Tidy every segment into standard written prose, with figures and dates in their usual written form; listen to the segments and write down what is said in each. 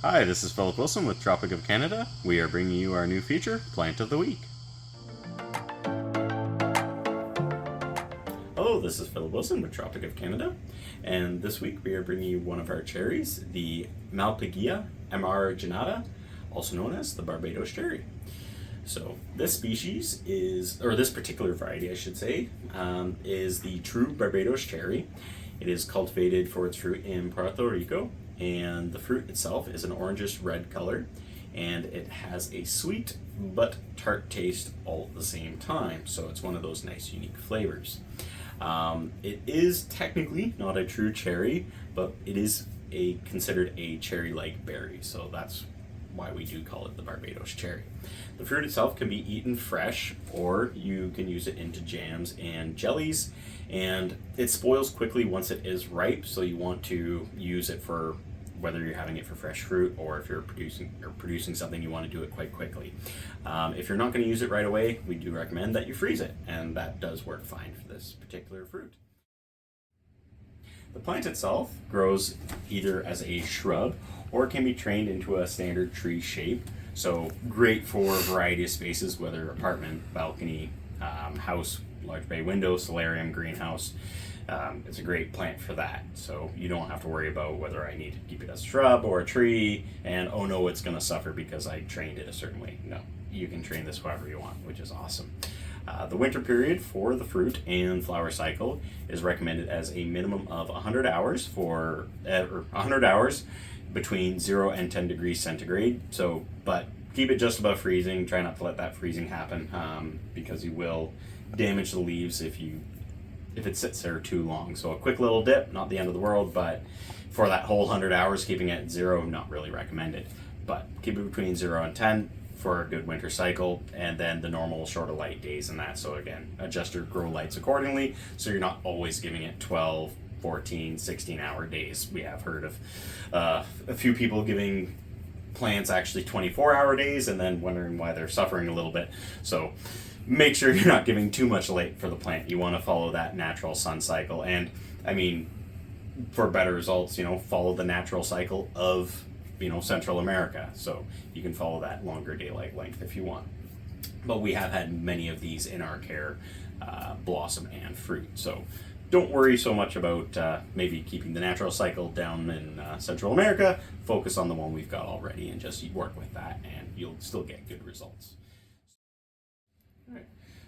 Hi, this is Philip Wilson with Tropic of Canada. We are bringing you our new feature, Plant of the Week. Hello, this is Philip Wilson with Tropic of Canada, and this week we are bringing you one of our cherries, the MALPIGHIA EMARGINATA, also known as the Barbados cherry. So this species is, or this particular variety I should say, is the true Barbados cherry. It is cultivated for its fruit in Puerto Rico, and the fruit itself is an orangish red color, and it has a sweet but tart taste all at the same time, so it's one of those nice unique flavors. It is technically not a true cherry, but it is considered a cherry-like berry, so that's why we do call it the Barbados cherry. The fruit itself can be eaten fresh, or you can use it into jams and jellies, and it spoils quickly once it is ripe, so you want to use it for whether you're having it for fresh fruit or if you're producing something, you want to do it quite quickly. If you're not going to use it right away, we do recommend that you freeze it, and that does work fine for this particular fruit. The plant itself grows either as a shrub or it can be trained into a standard tree shape. So great for a variety of spaces, whether apartment, balcony, house, large bay window, solarium, greenhouse. It's a great plant for that. So you don't have to worry about whether I need to keep it as a shrub or a tree and oh no, it's going to suffer because I trained it a certain way. No, you can train this however you want, which is awesome. The winter period for the fruit and flower cycle is recommended as a minimum of 100 hours for 100 hours between 0 and 10 degrees centigrade. So, but keep it just above freezing. Try not to let that freezing happen because you will damage the leaves if it sits there too long. So a quick little dip, not the end of the world, but for that whole 100 hours, keeping it at 0, not really recommended. But keep it between 0 and 10 for a good winter cycle, and then the normal shorter light days and that. So again, adjust your grow lights accordingly so you're not always giving it 12, 14, 16 hour days. We have heard of a few people giving plants actually 24-hour days and then wondering why they're suffering a little bit. So make sure you're not giving too much light for the plant. You want to follow that natural sun cycle, and I mean, for better results, follow the natural cycle of Central America, so you can follow that longer daylight length if you want. But we have had many of these in our care blossom and fruit, so don't worry so much about maybe keeping the natural cycle down in Central America. Focus on the one we've got already and just work with that, and you'll still get good results.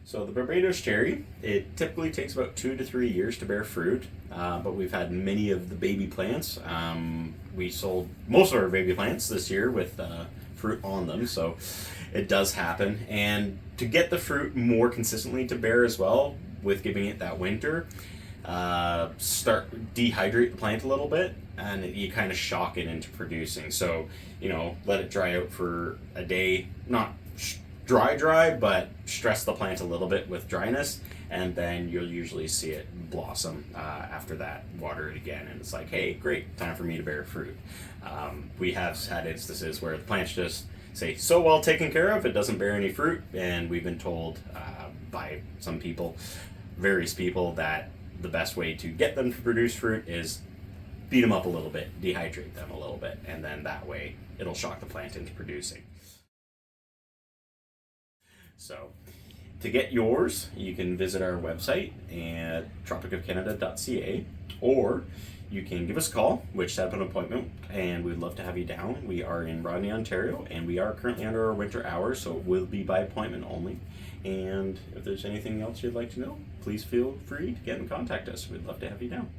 So the Barbados cherry, it typically takes about 2 to 3 years to bear fruit, but we've had many of the baby plants. We sold most of our baby plants this year with fruit on them, so it does happen. And to get the fruit more consistently to bear as well, with giving it that winter, dehydrate the plant a little bit, and you kind of shock it into producing. So, let it dry out for a day, not dry, but stress the plant a little bit with dryness, and then you'll usually see it blossom after that. Water it again, and it's like, hey, great, time for me to bear fruit. We have had instances where the plants just say so well taken care of, it doesn't bear any fruit, and we've been told by some people, various people, that the best way to get them to produce fruit is beat them up a little bit, dehydrate them a little bit, and then that way it'll shock the plant into producing. So, to get yours, you can visit our website at tropicofcanada.ca, or you can give us a call, which set up an appointment, and we'd love to have you down. We are in Rodney, Ontario, and we are currently under our winter hours, so it will be by appointment only. And if there's anything else you'd like to know, please feel free to get in contact us. We'd love to have you down.